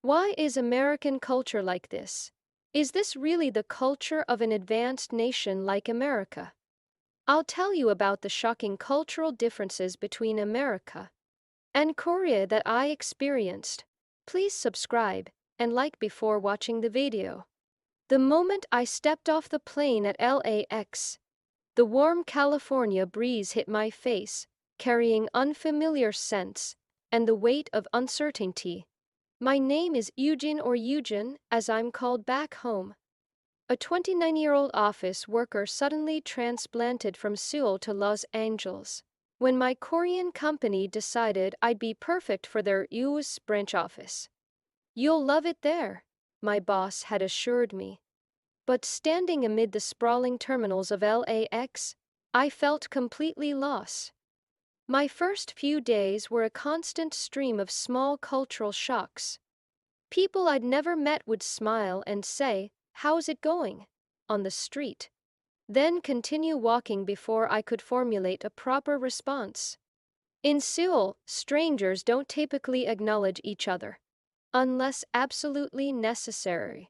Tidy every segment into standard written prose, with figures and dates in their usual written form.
Why is American culture like this? Is this really the culture of an advanced nation like America? I'll tell you about the shocking cultural differences between America and Korea that I experienced. Please subscribe and like before watching the video. The moment I stepped off the plane at LAX, the warm California breeze hit my face, carrying unfamiliar scents and the weight of uncertainty. My name is Eugene, or Eugen, as I'm called back home. A 29-year-old office worker suddenly transplanted from Seoul to Los Angeles when my Korean company decided I'd be perfect for their US branch office. "You'll love it there," my boss had assured me. But standing amid the sprawling terminals of LAX, I felt completely lost. My first few days were a constant stream of small cultural shocks. People I'd never met would smile and say, "How's it going?" on the street, then continue walking before I could formulate a proper response. In Seoul, strangers don't typically acknowledge each other, unless absolutely necessary.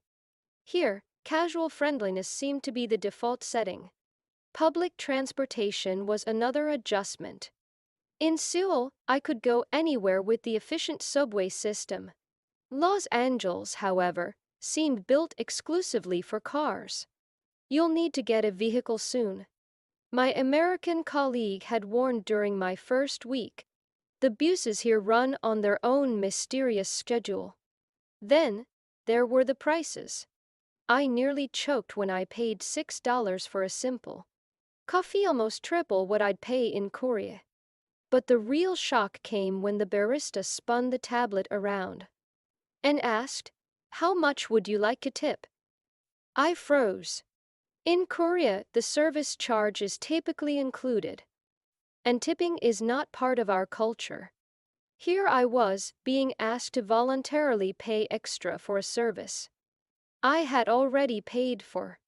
Here, casual friendliness seemed to be the default setting. Public transportation was another adjustment. In Seoul, I could go anywhere with the efficient subway system. Los Angeles, however, seemed built exclusively for cars. "You'll need to get a vehicle soon," my American colleague had warned during my first week. "The buses here run on their own mysterious schedule." Then, there were the prices. I nearly choked when I paid $6 for a simple coffee, almost triple what I'd pay in Korea. But the real shock came when the barista spun the tablet around and asked, "How much would you like a tip?" I froze. In Korea, the service charge is typically included, and tipping is not part of our culture. Here I was, being asked to voluntarily pay extra for a service I had already paid for.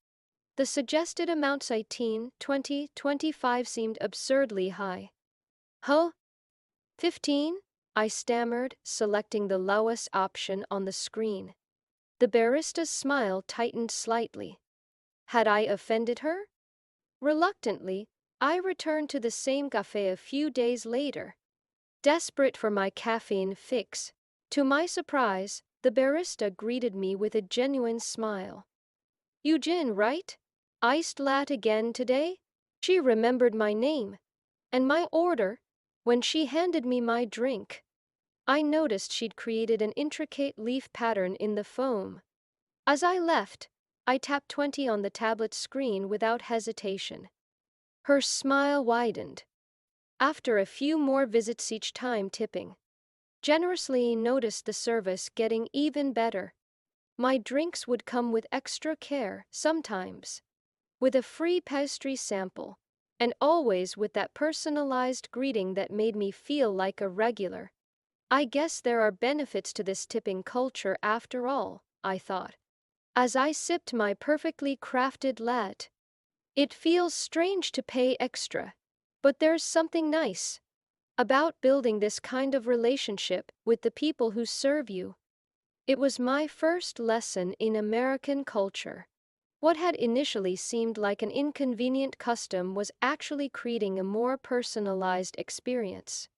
The suggested amounts, 18, 20, 25, seemed absurdly high. "Huh? 15?" I stammered, selecting the lowest option on the screen. The barista's smile tightened slightly. Had I offended her? Reluctantly, I returned to the same cafe a few days later, desperate for my caffeine fix. To my surprise, the barista greeted me with a genuine smile. "Eugene, right? Iced latte again today?" She remembered my name and my order. When she handed me my drink, I noticed she'd created an intricate leaf pattern in the foam. As I left, I tapped 20 on the tablet screen without hesitation. Her smile widened. After a few more visits, each time tipping generously, noticed the service getting even better. My drinks would come with extra care, sometimes with a free pastry sample, and always with that personalized greeting that made me feel like a regular. I guess there are benefits to this tipping culture after all, I thought, as I sipped my perfectly crafted latte. It feels strange to pay extra, but there's something nice about building this kind of relationship with the people who serve you. It was my first lesson in American culture. What had initially seemed like an inconvenient custom was actually creating a more personalized experience.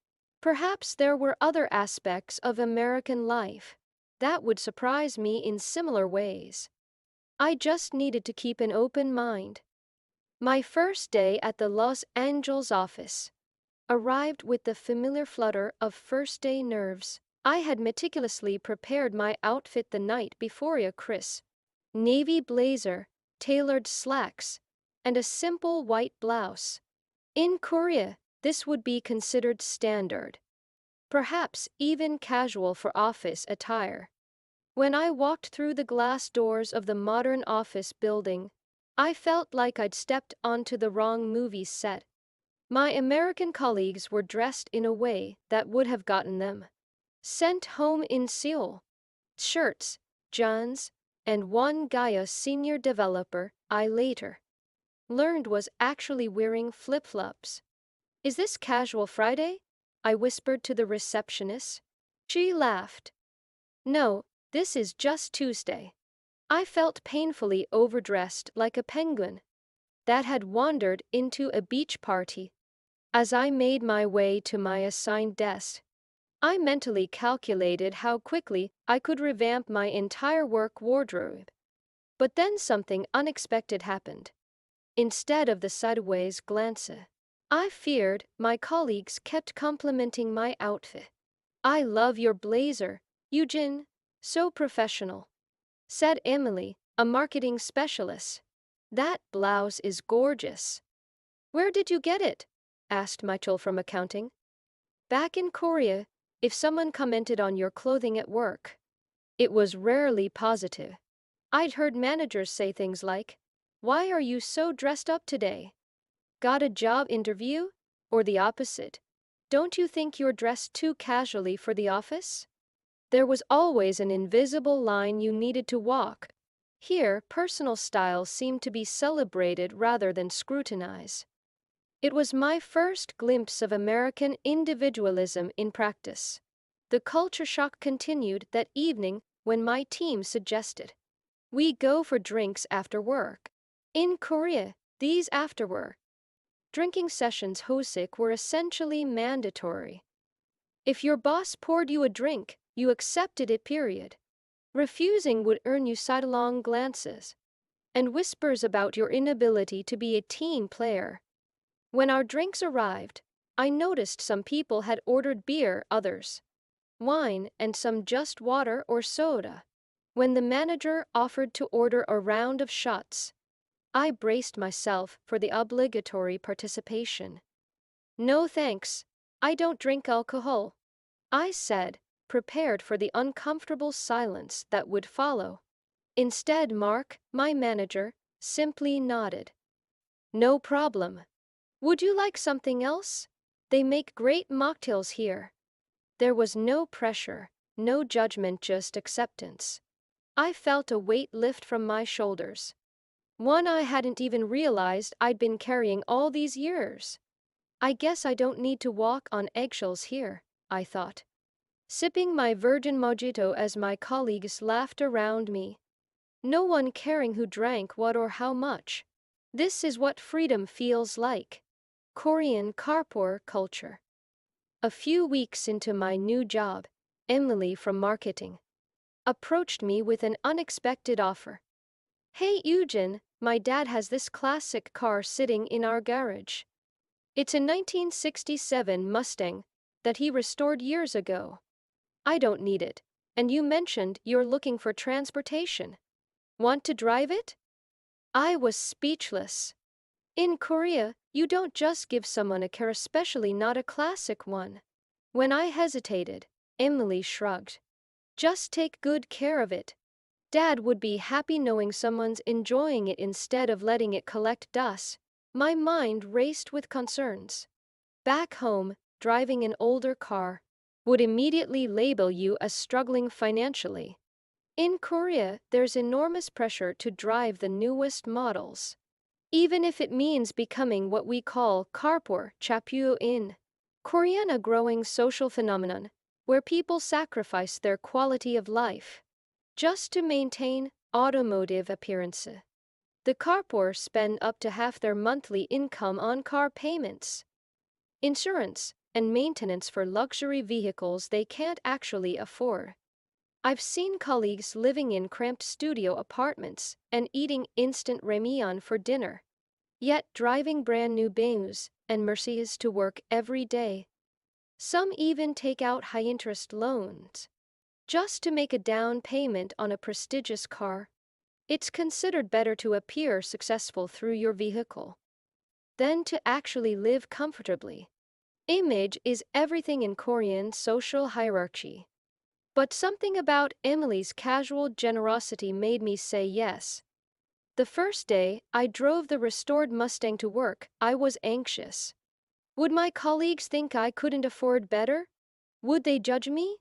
Perhaps there were other aspects of American life that would surprise me in similar ways. I just needed to keep an open mind. My first day at the Los Angeles office arrived with the familiar flutter of first-day nerves. I had meticulously prepared my outfit the night before: a crisp navy blazer, tailored slacks, and a simple white blouse. In Korea, this would be considered standard, perhaps even casual for office attire. When I walked through the glass doors of the modern office building, I felt like I'd stepped onto the wrong movie set. My American colleagues were dressed in a way that would have gotten them sent home in Seoul. Shirts, jeans, and one guy, a senior developer, I later learned was actually wearing flip-flops. "Is this casual Friday?" I whispered to the receptionist. She laughed. "No, This is just Tuesday. I felt painfully overdressed like a penguin that had wandered into a beach party. As I made my way to my assigned desk, I mentally calculated how quickly I could revamp my entire work wardrobe. But then something unexpected happened. Instead of the sideways glance I feared, my colleagues kept complimenting my outfit. "I love your blazer, Eugene. So professional," said Emily, a marketing specialist. "That blouse is gorgeous." "Where did you get it?" asked Michael from accounting. "Back in Korea, if someone commented on your clothing at work, it was rarely positive. I'd heard managers say things like, 'Why are you so dressed up today? Got a job interview?' Or the opposite, 'Don't you think you're dressed too casually for the office?' There was always an invisible line you needed to walk. Here, personal style seemed to be celebrated rather than scrutinized. It was my first glimpse of American individualism in practice. The culture shock continued that evening when my team suggested we go for drinks after work. In Korea, these after-work drinking sessions hosik were essentially mandatory. If your boss poured you a drink, you accepted it, period. Refusing would earn you sidelong glances and whispers about your inability to be a team player. When our drinks arrived, I noticed some people had ordered beer, others wine, and some just water or soda. When the manager offered to order a round of shots, I braced myself for the obligatory participation. "No thanks, I don't drink alcohol," I said, prepared for the uncomfortable silence that would follow. Instead, Mark, my manager, simply nodded. "No problem. Would you like something else? They make great mocktails here." There was no pressure, no judgment, just acceptance. I felt a weight lift from my shoulders. One I hadn't even realized I'd been carrying all these years. "I guess I don't need to walk on eggshells here," I thought, sipping my virgin mojito as my colleagues laughed around me, no one caring who drank what or how much. This is what freedom feels like. Korean carpool culture. A few weeks into my new job, Emily from marketing approached me with an unexpected offer. "Hey Eugene, my dad has this classic car sitting in our garage. It's a 1967 Mustang that he restored years ago. I don't need it, and you mentioned you're looking for transportation. Want to drive it?" I was speechless. In Korea, you don't just give someone a car, especially not a classic one. When I hesitated, Emily shrugged. "Just take good care of it. Dad would be happy knowing someone's enjoying it instead of letting it collect dust." My mind raced with concerns. Back home, driving an older car would immediately label you as struggling financially. In Korea, there's enormous pressure to drive the newest models, even if it means becoming what we call carpool chapu in Korean, a growing social phenomenon where people sacrifice their quality of life just to maintain automotive appearance. The carpool spend up to half their monthly income on car payments, insurance, and maintenance for luxury vehicles they can't actually afford. I've seen colleagues living in cramped studio apartments and eating instant ramen for dinner, yet driving brand new BMWs and Mercedes to work every day. Some even take out high-interest loans just to make a down payment on a prestigious car. It's considered better to appear successful through your vehicle than to actually live comfortably. Image is everything in Korean social hierarchy. But something about Emily's casual generosity made me say yes. The first day I drove the restored Mustang to work, I was anxious. Would my colleagues think I couldn't afford better? Would they judge me?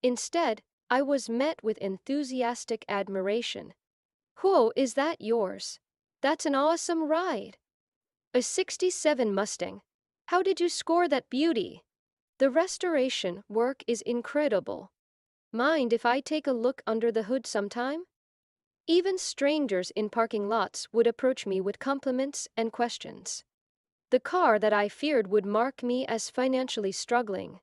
Instead, I was met with enthusiastic admiration. "Whoa, is that yours? That's an awesome ride. A 67 Mustang. How did you score that beauty? The restoration work is incredible." Mind if I take a look under the hood sometime? Even strangers in parking lots would approach me with compliments and questions. The car that I feared would mark me as financially struggling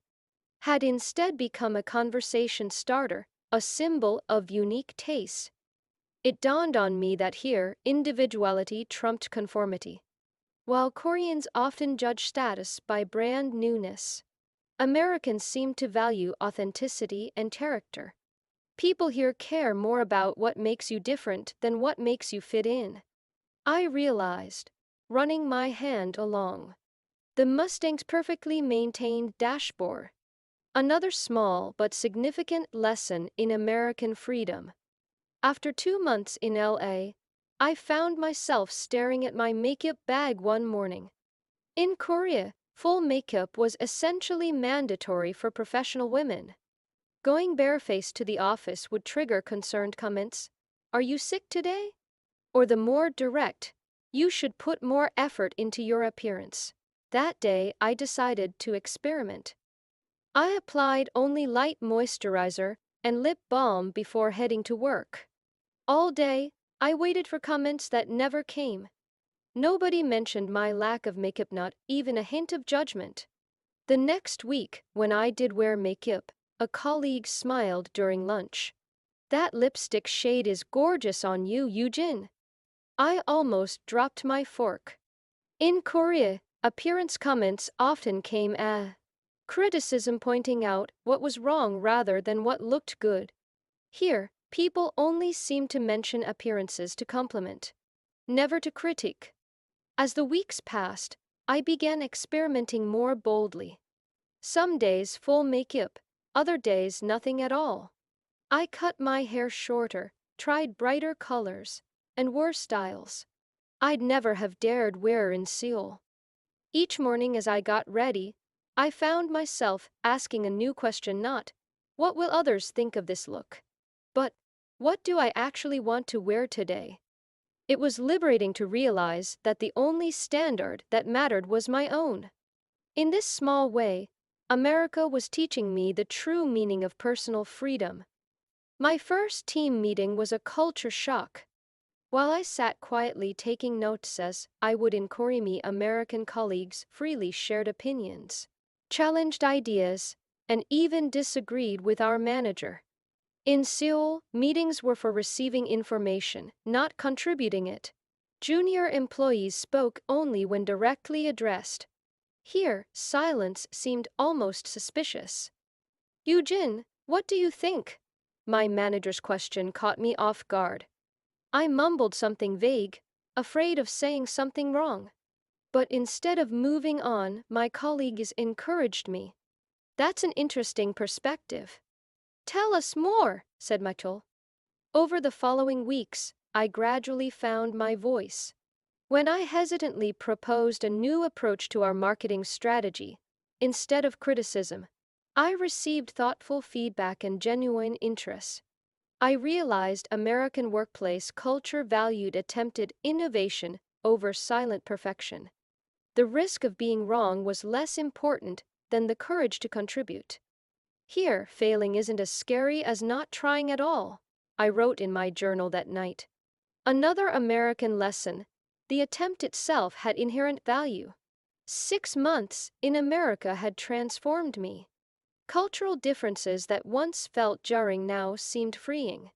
had instead become a conversation starter, a symbol of unique taste. It dawned on me that here, individuality trumped conformity. While Koreans often judge status by brand newness, Americans seem to value authenticity and character. People here care more about what makes you different than what makes you fit in. I realized, running my hand along the Mustang's perfectly maintained dashboard. Another small but significant lesson in American freedom. After 2 months in LA, I found myself staring at my makeup bag one morning. In Korea, full makeup was essentially mandatory for professional women. Going barefaced to the office would trigger concerned comments. Are you sick today? Or the more direct, you should put more effort into your appearance. That day, I decided to experiment. I applied only light moisturizer and lip balm before heading to work. All day, I waited for comments that never came. Nobody mentioned my lack of makeup, not even a hint of judgment. The next week, when I did wear makeup, a colleague smiled during lunch. That lipstick shade is gorgeous on you, Eugene. I almost dropped my fork. In Korea, appearance comments often came as criticism, pointing out what was wrong rather than what looked good. Here, people only seem to mention appearances to compliment, never to critique. As the weeks passed, I began experimenting more boldly. Some days full makeup, other days nothing at all. I cut my hair shorter, tried brighter colors, and wore styles I'd never have dared wear in Seoul. Each morning as I got ready, I found myself asking a new question, not, what will others think of this look? But, what do I actually want to wear today? It was liberating to realize that the only standard that mattered was my own. In this small way, America was teaching me the true meaning of personal freedom. My first team meeting was a culture shock. While I sat quietly taking notes as I would in Korea, American colleagues freely shared opinions, challenged ideas, and even disagreed with our manager. In Seoul, meetings were for receiving information, not contributing it. Junior employees spoke only when directly addressed. Here, silence seemed almost suspicious. Eugene, what do you think? My manager's question caught me off guard. I mumbled something vague, afraid of saying something wrong. But instead of moving on, my colleagues encouraged me. That's an interesting perspective. Tell us more, said Michael. Over the following weeks, I gradually found my voice. When I hesitantly proposed a new approach to our marketing strategy, instead of criticism, I received thoughtful feedback and genuine interest. I realized American workplace culture valued attempted innovation over silent perfection. The risk of being wrong was less important than the courage to contribute. Here, failing isn't as scary as not trying at all, I wrote in my journal that night. Another American lesson: the attempt itself had inherent value. 6 months in America had transformed me. Cultural differences that once felt jarring now seemed freeing.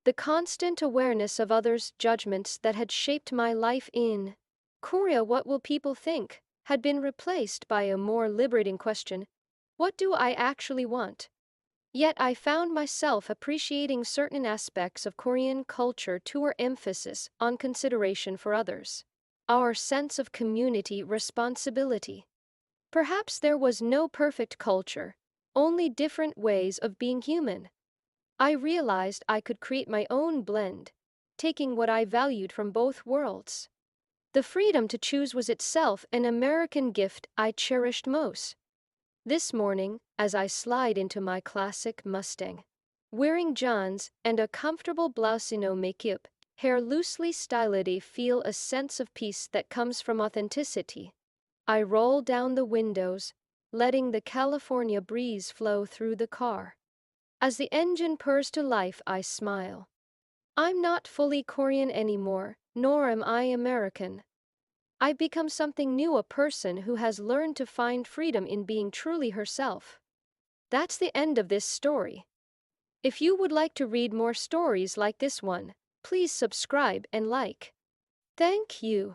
The constant awareness of others' judgments that had shaped my life in Korea, what will people think, had been replaced by a more liberating question: what do I actually want? Yet I found myself appreciating certain aspects of Korean culture to our emphasis on consideration for others, our sense of community responsibility. Perhaps there was no perfect culture, only different ways of being human. I realized I could create my own blend, taking what I valued from both worlds. The freedom to choose was itself an American gift I cherished most. This morning, as I slide into my classic Mustang, wearing jeans and a comfortable blouse, no makeup, hair loosely styled, I feel a sense of peace that comes from authenticity. I roll down the windows, letting the California breeze flow through the car. As the engine purrs to life, I smile. I'm not fully Korean anymore, nor am I American. I've become something new, a person who has learned to find freedom in being truly herself. That's the end of this story. If you would like to read more stories like this one, please subscribe and like. Thank you.